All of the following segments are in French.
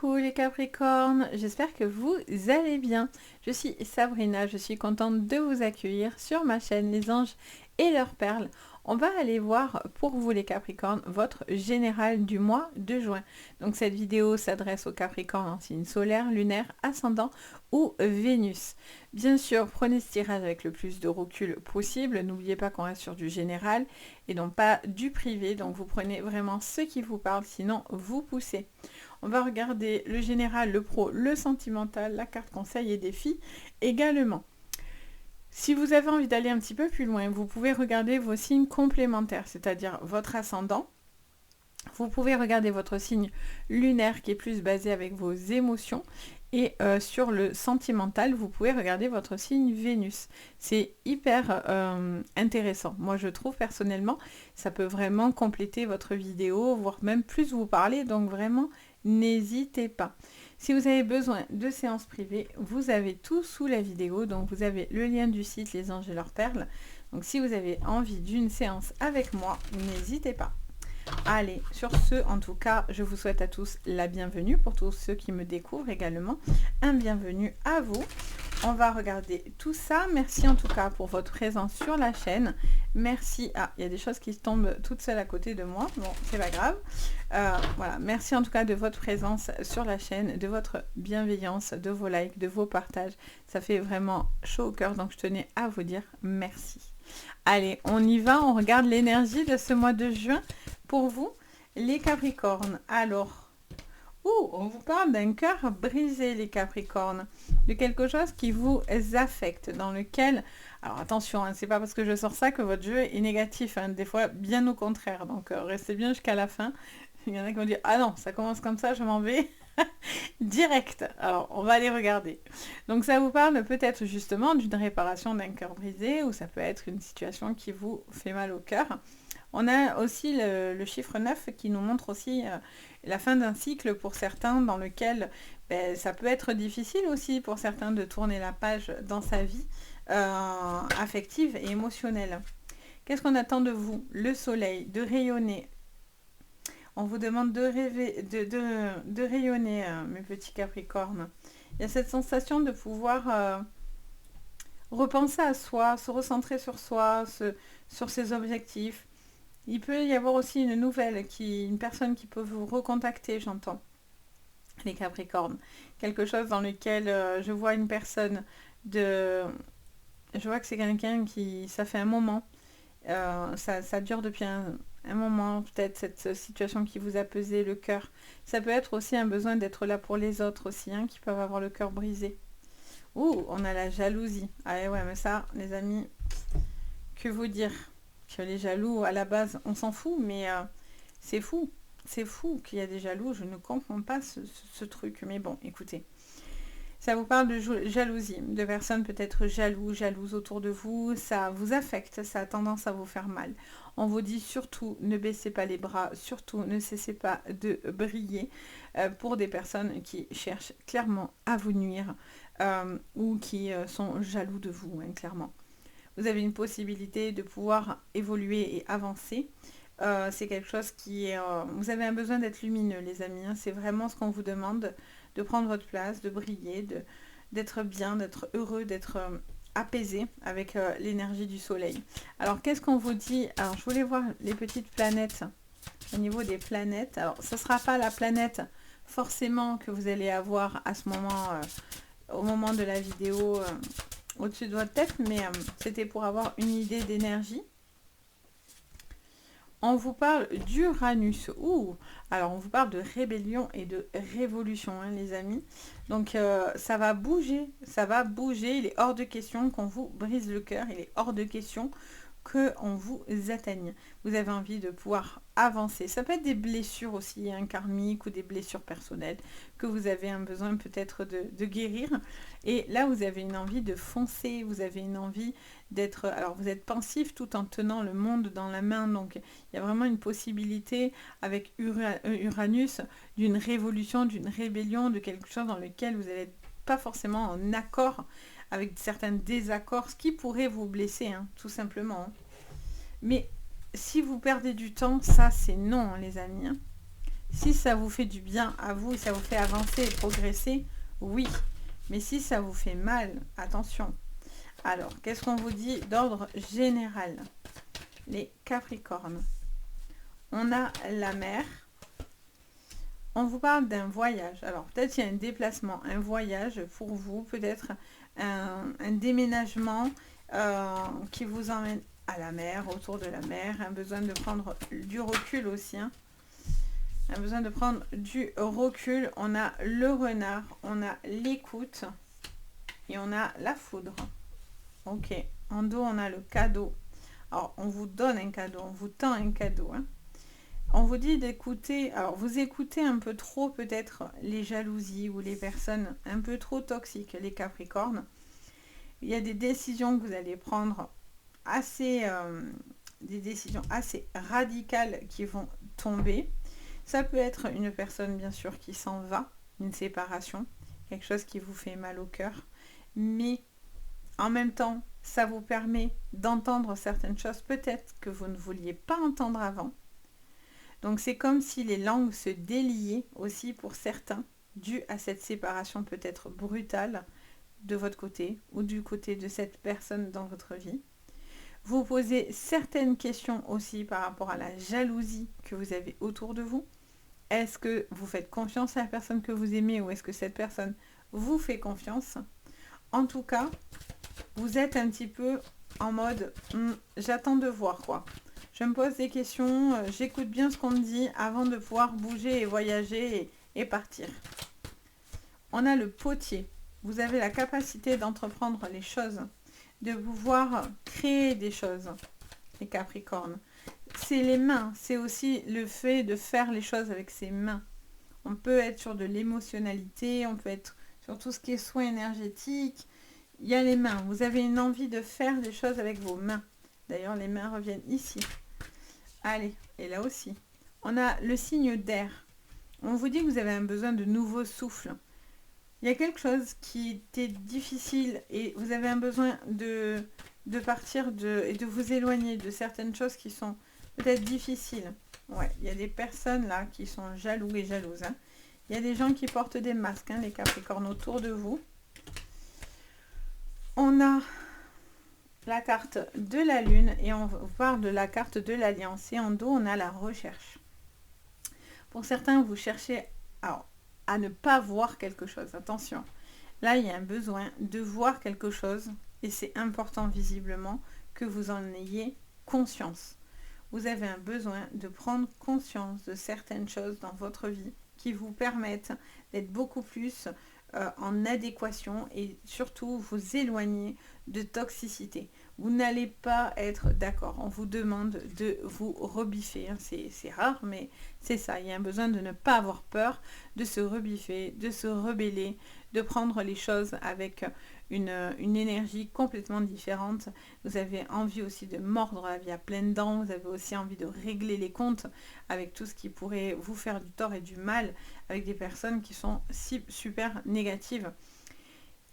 Coucou les Capricornes, j'espère que vous allez bien. Je suis Sabrina, je suis contente de vous accueillir sur ma chaîne Les Anges et leurs perles. On va aller voir pour vous les Capricornes votre général du mois de juin. Donc cette vidéo s'adresse aux Capricornes en signe solaire, lunaire, ascendant ou Vénus. Bien sûr, prenez ce tirage avec le plus de recul possible. N'oubliez pas qu'on reste sur du général et non pas du privé. Donc vous prenez vraiment ce qui vous parle, sinon vous poussez. On va regarder le général, le pro, le sentimental, la carte conseil et défi également. Si vous avez envie d'aller un petit peu plus loin, vous pouvez regarder vos signes complémentaires, c'est-à-dire votre ascendant. Vous pouvez regarder votre signe lunaire qui est plus basé avec vos émotions. Et sur le sentimental, vous pouvez regarder votre signe Vénus. C'est hyper intéressant. Moi, je trouve personnellement, ça peut vraiment compléter votre vidéo, voire même plus vous parler. Donc vraiment, n'hésitez pas. Si vous avez besoin de séances privées, vous avez tout sous la vidéo. Donc vous avez le lien du site Les Anges et leurs perles. Donc si vous avez envie d'une séance avec moi, n'hésitez pas. Allez, sur ce, en tout cas, je vous souhaite à tous la bienvenue. Pour tous ceux qui me découvrent également, un bienvenue à vous. On va regarder tout ça. Merci en tout cas pour votre présence sur la chaîne. Merci. Ah, il y a des choses qui tombent toutes seules à côté de moi. Bon, c'est pas grave. Voilà. Merci en tout cas de votre présence sur la chaîne, de votre bienveillance, de vos likes, de vos partages. Ça fait vraiment chaud au cœur. Donc, je tenais à vous dire merci. Allez, on y va. On regarde l'énergie de ce mois de juin pour vous, les Capricornes. Alors, on vous parle d'un cœur brisé, les Capricornes, de quelque chose qui vous affecte, dans lequel, alors attention, hein, c'est pas parce que je sors ça que votre jeu est négatif, hein, des fois bien au contraire, donc restez bien jusqu'à la fin. Il y en a qui vont dire, ah non, ça commence comme ça, je m'en vais direct. Alors, on va aller regarder. Donc, ça vous parle peut-être justement d'une réparation d'un cœur brisé, ou ça peut être une situation qui vous fait mal au cœur. On a aussi le chiffre 9 qui nous montre aussi la fin d'un cycle pour certains dans lequel ça peut être difficile aussi pour certains de tourner la page dans sa vie affective et émotionnelle. Qu'est-ce qu'on attend de vous? Le soleil, de rayonner. On vous demande de rêver, de rayonner, mes petits Capricornes. Il y a cette sensation de pouvoir repenser à soi, se recentrer sur soi, sur ses objectifs. Il peut y avoir aussi une nouvelle, une personne qui peut vous recontacter, j'entends, les Capricornes. Quelque chose dans lequel je vois une personne je vois que c'est quelqu'un qui, ça fait un moment, ça dure depuis un moment, peut-être cette situation qui vous a pesé le cœur. Ça peut être aussi un besoin d'être là pour les autres aussi, hein, qui peuvent avoir le cœur brisé. On a la jalousie. Ah ouais, mais ça, les amis, que vous dire? Que les jaloux, à la base, on s'en fout, mais c'est fou. C'est fou qu'il y a des jaloux. Je ne comprends pas ce truc. Mais bon, écoutez. Ça vous parle de jalousie, de personnes peut-être jalouses autour de vous. Ça vous affecte, ça a tendance à vous faire mal. On vous dit surtout, ne baissez pas les bras. Surtout, ne cessez pas de briller pour des personnes qui cherchent clairement à vous nuire ou qui sont jaloux de vous, hein, clairement. Vous avez une possibilité de pouvoir évoluer et avancer. C'est quelque chose qui est... vous avez un besoin d'être lumineux, les amis. Hein. C'est vraiment ce qu'on vous demande, de prendre votre place, de briller, d'être bien, d'être heureux, d'être apaisé avec l'énergie du soleil. Alors, qu'est-ce qu'on vous dit? Alors, je voulais voir les petites planètes, au niveau des planètes. Alors, ce ne sera pas la planète forcément que vous allez avoir à ce moment, au moment de la vidéo... au-dessus de votre tête, mais c'était pour avoir une idée d'énergie. On vous parle d'Uranus. Alors on vous parle de rébellion et de révolution, hein, les amis. Donc ça va bouger. Il est hors de question qu'on vous brise le cœur. Il est hors de question qu'on vous atteigne. Vous avez envie de pouvoir avancer. Ça peut être des blessures aussi, hein, karmiques ou des blessures personnelles que vous avez un besoin peut-être de guérir. Et là, vous avez une envie de foncer. Vous avez une envie d'être... Alors, vous êtes pensif tout en tenant le monde dans la main. Donc, il y a vraiment une possibilité avec Uranus d'une révolution, d'une rébellion, de quelque chose dans lequel vous n'êtes pas forcément en accord avec certains désaccords, ce qui pourrait vous blesser, hein, tout simplement. Hein. Mais si vous perdez du temps, ça c'est non, hein, les amis. Hein. Si ça vous fait du bien à vous, ça vous fait avancer et progresser, oui. Mais si ça vous fait mal, attention. Alors, qu'est-ce qu'on vous dit d'ordre général? Les Capricornes. On a la mer. On vous parle d'un voyage. Alors, peut-être il y a un déplacement, un voyage pour vous, peut-être un déménagement qui vous emmène à la mer, autour de la mer, un besoin de prendre du recul aussi. Hein. Un besoin de prendre du recul. On a le renard, on a l'écoute et on a la foudre. Ok, en dos, on a le cadeau. Alors, on vous donne un cadeau, on vous tend un cadeau. Hein. On vous dit d'écouter, alors vous écoutez un peu trop peut-être les jalousies ou les personnes un peu trop toxiques, les Capricornes. Il y a des décisions que vous allez prendre des décisions assez radicales qui vont tomber. Ça peut être une personne bien sûr qui s'en va, une séparation, quelque chose qui vous fait mal au cœur. Mais en même temps, ça vous permet d'entendre certaines choses peut-être que vous ne vouliez pas entendre avant. Donc c'est comme si les langues se déliaient aussi pour certains, dû à cette séparation peut-être brutale de votre côté ou du côté de cette personne dans votre vie. Vous posez certaines questions aussi par rapport à la jalousie que vous avez autour de vous. Est-ce que vous faites confiance à la personne que vous aimez ou est-ce que cette personne vous fait confiance? En tout cas, vous êtes un petit peu en mode j'attends de voir quoi. Je me pose des questions, j'écoute bien ce qu'on me dit avant de pouvoir bouger et voyager et partir. On a le potier. Vous avez la capacité d'entreprendre les choses, de pouvoir créer des choses, les Capricornes. C'est les mains, c'est aussi le fait de faire les choses avec ses mains. On peut être sur de l'émotionnalité, on peut être sur tout ce qui est soins énergétiques. Il y a les mains. Vous avez une envie de faire des choses avec vos mains. D'ailleurs, les mains reviennent ici. Allez, et là aussi. On a le signe d'air. On vous dit que vous avez un besoin de nouveau souffle. Il y a quelque chose qui était difficile et vous avez un besoin de partir et de vous éloigner de certaines choses qui sont peut-être difficiles. Ouais, il y a des personnes là qui sont jaloux et jalouses. Hein. Il y a des gens qui portent des masques, hein, les Capricornes, autour de vous. On a la carte de la lune et on parle de la carte de l'alliance. Et en dos, on a la recherche. Pour certains, vous cherchez à ne pas voir quelque chose. Attention, là, il y a un besoin de voir quelque chose et c'est important visiblement que vous en ayez conscience. Vous avez un besoin de prendre conscience de certaines choses dans votre vie qui vous permettent d'être beaucoup plus en adéquation et surtout vous éloigner de toxicité. Vous n'allez pas être d'accord. On vous demande de vous rebiffer. Hein. C'est rare, mais c'est ça. Il y a un besoin de ne pas avoir peur, de se rebiffer, de se rebeller, de prendre les choses avec une énergie complètement différente. Vous avez envie aussi de mordre la vie à pleines dents. Vous avez aussi envie de régler les comptes avec tout ce qui pourrait vous faire du tort et du mal, avec des personnes qui sont super négatives.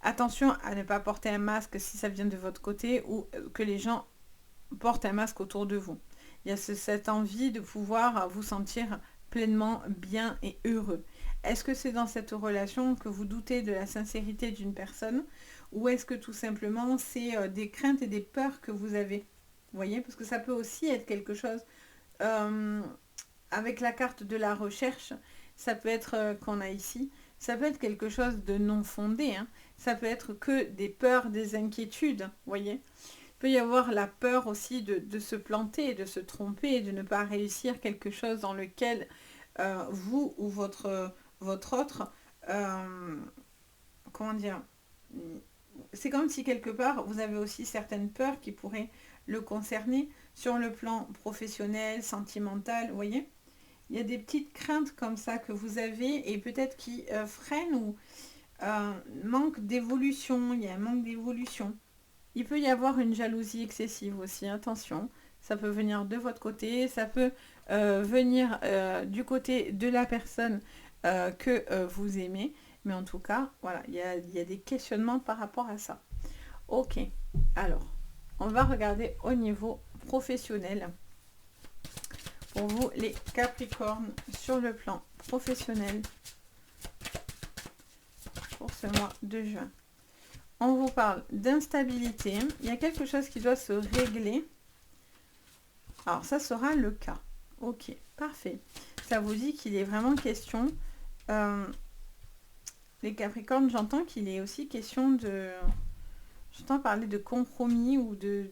Attention à ne pas porter un masque si ça vient de votre côté ou que les gens portent un masque autour de vous. Il y a cette envie de pouvoir vous sentir pleinement bien et heureux. Est-ce que c'est dans cette relation que vous doutez de la sincérité d'une personne ou est-ce que tout simplement c'est des craintes et des peurs que vous avez? Vous voyez, parce que ça peut aussi être quelque chose avec la carte de la recherche, ça peut être qu'on a ici, ça peut être quelque chose de non fondé, hein. Ça peut être que des peurs, des inquiétudes, vous voyez. Il peut y avoir la peur aussi de se planter, de se tromper, de ne pas réussir quelque chose dans lequel vous ou votre autre, comment dire, c'est comme si quelque part vous avez aussi certaines peurs qui pourraient le concerner sur le plan professionnel, sentimental, vous voyez. Il y a des petites craintes comme ça que vous avez et peut-être qui freinent ou manque d'évolution, il y a un manque d'évolution. Il peut y avoir une jalousie excessive aussi, attention, ça peut venir de votre côté, ça peut venir du côté de la personne que vous aimez, mais en tout cas, voilà, il y a des questionnements par rapport à ça. Ok, alors, on va regarder au niveau professionnel pour vous les Capricornes sur le plan professionnel pour ce mois de juin. On vous parle d'instabilité. Il y a quelque chose qui doit se régler. Alors, ça sera le cas. Ok, parfait. Ça vous dit qu'il est vraiment question... les Capricornes, j'entends qu'il est aussi question de... J'entends parler de compromis ou de...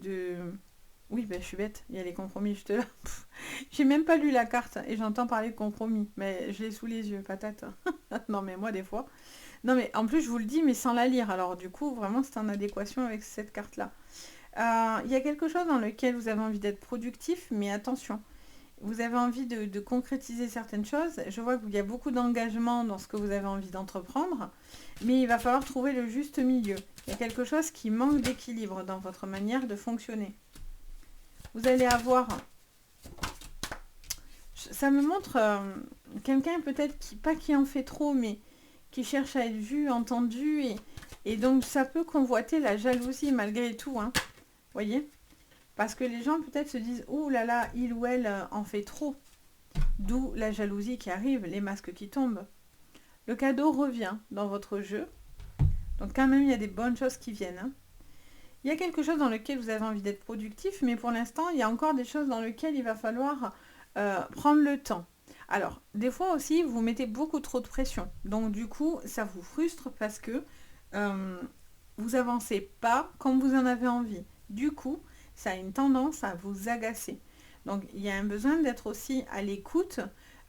Oui, ben, je suis bête. Il y a les compromis juste là. J'ai même pas lu la carte et j'entends parler de compromis. Mais je l'ai sous les yeux, patate. Non, mais moi, des fois... Non, mais en plus, je vous le dis, mais sans la lire. Alors, du coup, vraiment, c'est en adéquation avec cette carte-là. Il y a quelque chose dans lequel vous avez envie d'être productif, mais attention, vous avez envie de concrétiser certaines choses. Je vois qu'il y a beaucoup d'engagement dans ce que vous avez envie d'entreprendre, mais il va falloir trouver le juste milieu. Il y a quelque chose qui manque d'équilibre dans votre manière de fonctionner. Vous allez avoir... Ça me montre quelqu'un peut-être qui, pas qui en fait trop, mais qui cherche à être vu, entendu, et donc ça peut convoiter la jalousie malgré tout, hein. Voyez? Parce que les gens peut-être se disent, oh là là, il ou elle en fait trop. D'où la jalousie qui arrive, les masques qui tombent. Le cadeau revient dans votre jeu. Donc quand même, il y a des bonnes choses qui viennent, hein. Il y a quelque chose dans lequel vous avez envie d'être productif, mais pour l'instant, il y a encore des choses dans lesquelles il va falloir prendre le temps. Alors, des fois aussi, vous mettez beaucoup trop de pression. Donc du coup, ça vous frustre parce que vous avancez pas comme vous en avez envie. Du coup, ça a une tendance à vous agacer. Donc, il y a un besoin d'être aussi à l'écoute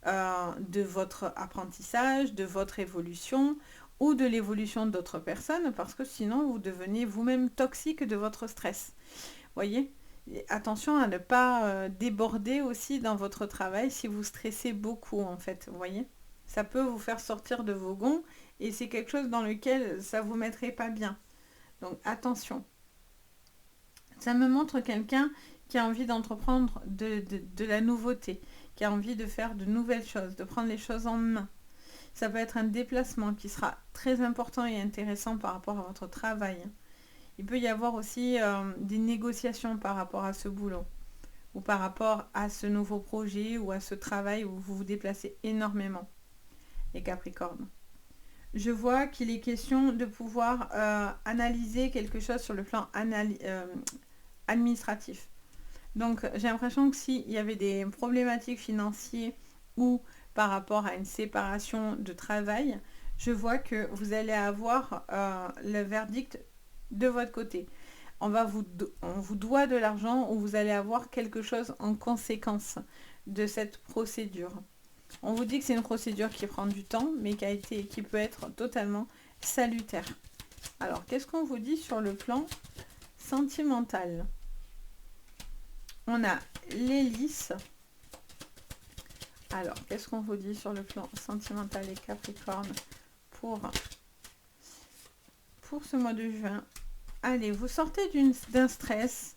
de votre apprentissage, de votre évolution ou de l'évolution d'autres personnes, parce que sinon, vous devenez vous-même toxique de votre stress. Voyez ? Et attention à ne pas déborder aussi dans votre travail si vous stressez beaucoup, en fait. Vous voyez ? Ça peut vous faire sortir de vos gonds et c'est quelque chose dans lequel ça ne vous mettrait pas bien. Donc, attention. Ça me montre quelqu'un qui a envie d'entreprendre de la nouveauté, qui a envie de faire de nouvelles choses, de prendre les choses en main. Ça peut être un déplacement qui sera très important et intéressant par rapport à votre travail. Il peut y avoir aussi des négociations par rapport à ce boulot ou par rapport à ce nouveau projet ou à ce travail où vous vous déplacez énormément, les Capricornes. Je vois qu'il est question de pouvoir analyser quelque chose sur le plan administratif. Donc, j'ai l'impression que s'il y avait des problématiques financières ou par rapport à une séparation de travail, je vois que vous allez avoir le verdict de votre côté. On vous doit de l'argent ou vous allez avoir quelque chose en conséquence de cette procédure. On vous dit que c'est une procédure qui prend du temps, mais qui peut être totalement salutaire. Alors, qu'est-ce qu'on vous dit sur le plan sentimental? On a l'hélice. Alors, qu'est-ce qu'on vous dit sur le plan sentimental et Capricorne pour ce mois de juin? Allez, vous sortez d'un stress.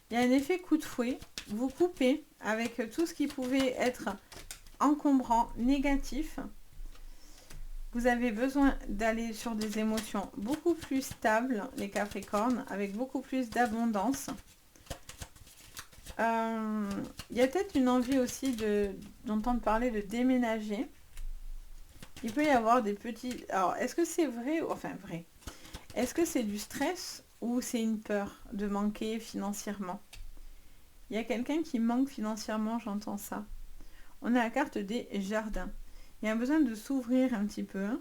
Il y a un effet coup de fouet. Vous coupez avec tout ce qui pouvait être encombrant, négatif. Vous avez besoin d'aller sur des émotions beaucoup plus stables, les Capricornes, avec beaucoup plus d'abondance. Il y a peut-être une envie aussi d'entendre parler de déménager. Il peut y avoir des petits... Alors, est-ce que c'est vrai? Enfin, vrai. Est-ce que c'est du stress ou c'est une peur de manquer financièrement? Il y a quelqu'un qui manque financièrement, j'entends ça. On a la carte des jardins. Il y a un besoin de s'ouvrir un petit peu. Hein.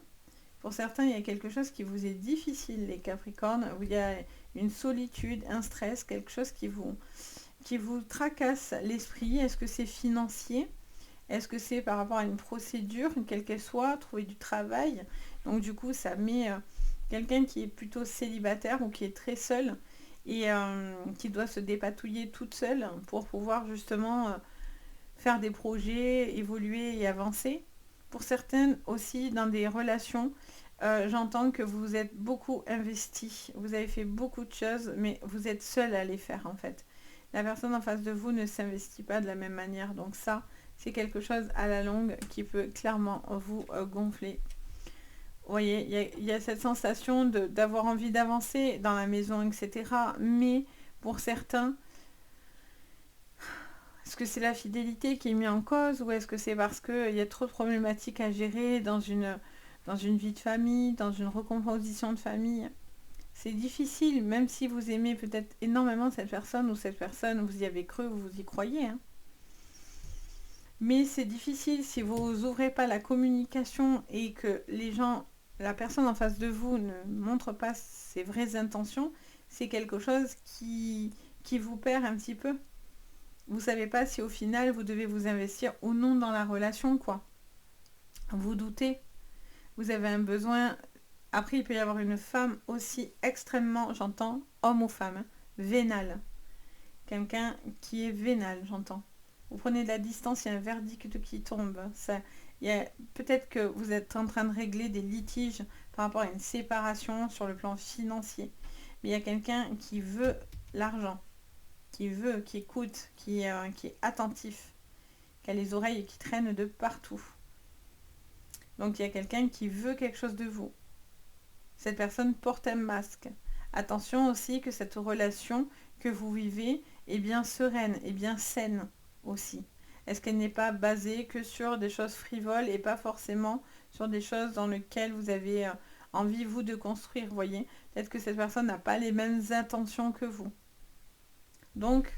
Pour certains, il y a quelque chose qui vous est difficile, les Capricornes, où il y a une solitude, un stress, quelque chose qui vous tracasse l'esprit. Est-ce que c'est financier? Est-ce que c'est par rapport à une procédure, quelle qu'elle soit, trouver du travail? Donc du coup, ça met quelqu'un qui est plutôt célibataire ou qui est très seul et qui doit se dépatouiller toute seule pour pouvoir justement faire des projets, évoluer et avancer. Pour certaines aussi, dans des relations, j'entends que vous êtes beaucoup investi, vous avez fait beaucoup de choses, mais vous êtes seul à les faire en fait. La personne en face de vous ne s'investit pas de la même manière, donc ça, c'est quelque chose à la longue qui peut clairement vous gonfler. Vous voyez, il y a cette sensation d'avoir envie d'avancer dans la maison, etc. Mais pour certains, Est-ce que c'est la fidélité qui est mise en cause ou est-ce que c'est parce qu'il y a trop de problématiques à gérer dans une vie de famille, dans une recomposition de famille? C'est difficile, même si vous aimez peut-être énormément cette personne ou cette personne, vous y avez cru, vous y croyez, hein. Mais c'est difficile si vous ouvrez pas la communication et que les gens, la personne en face de vous ne montre pas ses vraies intentions, c'est quelque chose qui vous perd un petit peu. Vous savez pas si au final vous devez vous investir ou non dans la relation, quoi. Vous doutez, vous avez un besoin. Après, il peut y avoir une femme aussi extrêmement, j'entends, homme ou femme, hein, vénale. Quelqu'un qui est vénal, j'entends. Vous prenez de la distance, il y a un verdict qui tombe. Ça, peut-être que vous êtes en train de régler des litiges par rapport à une séparation sur le plan financier. Mais il y a quelqu'un qui veut l'argent, qui veut, qui écoute, qui est attentif, qui a les oreilles qui traînent de partout. Donc il y a quelqu'un qui veut quelque chose de vous. Cette personne porte un masque. Attention aussi que cette relation que vous vivez est bien sereine, est bien saine aussi. Est-ce qu'elle n'est pas basée que sur des choses frivoles et pas forcément sur des choses dans lesquelles vous avez envie, vous, de construire, vous voyez? Peut-être que cette personne n'a pas les mêmes intentions que vous. Donc,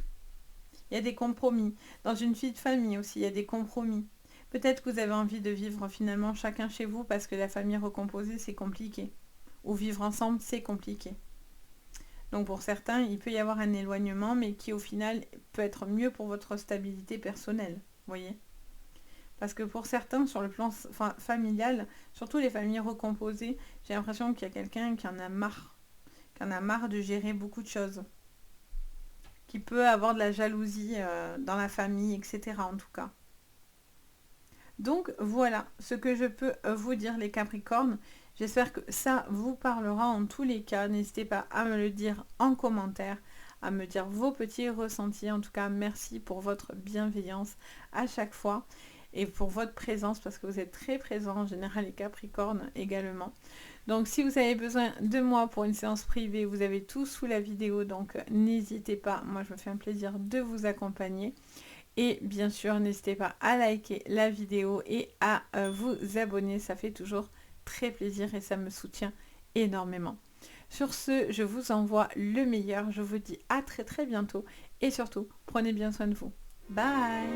il y a des compromis. Dans une vie de famille aussi, il y a des compromis. Peut-être que vous avez envie de vivre finalement chacun chez vous parce que la famille recomposée, c'est compliqué. Ou vivre ensemble, c'est compliqué. Donc pour certains, il peut y avoir un éloignement, mais qui au final peut être mieux pour votre stabilité personnelle. Vous voyez? Parce que pour certains, sur le plan familial, surtout les familles recomposées, j'ai l'impression qu'il y a quelqu'un qui en a marre. Qui en a marre de gérer beaucoup de choses. Qui peut avoir de la jalousie dans la famille, etc. en tout cas. Donc voilà ce que je peux vous dire, les Capricornes. J'espère que ça vous parlera en tous les cas. N'hésitez pas à me le dire en commentaire, à me dire vos petits ressentis. En tout cas, merci pour votre bienveillance à chaque fois et pour votre présence parce que vous êtes très présents en général, les Capricornes également. Donc si vous avez besoin de moi pour une séance privée, vous avez tout sous la vidéo, donc n'hésitez pas. Moi, je me fais un plaisir de vous accompagner. Et bien sûr, n'hésitez pas à liker la vidéo et à vous abonner. Ça fait toujours très plaisir et ça me soutient énormément. Sur ce, je vous envoie le meilleur. Je vous dis à très très bientôt. Et surtout, prenez bien soin de vous. Bye!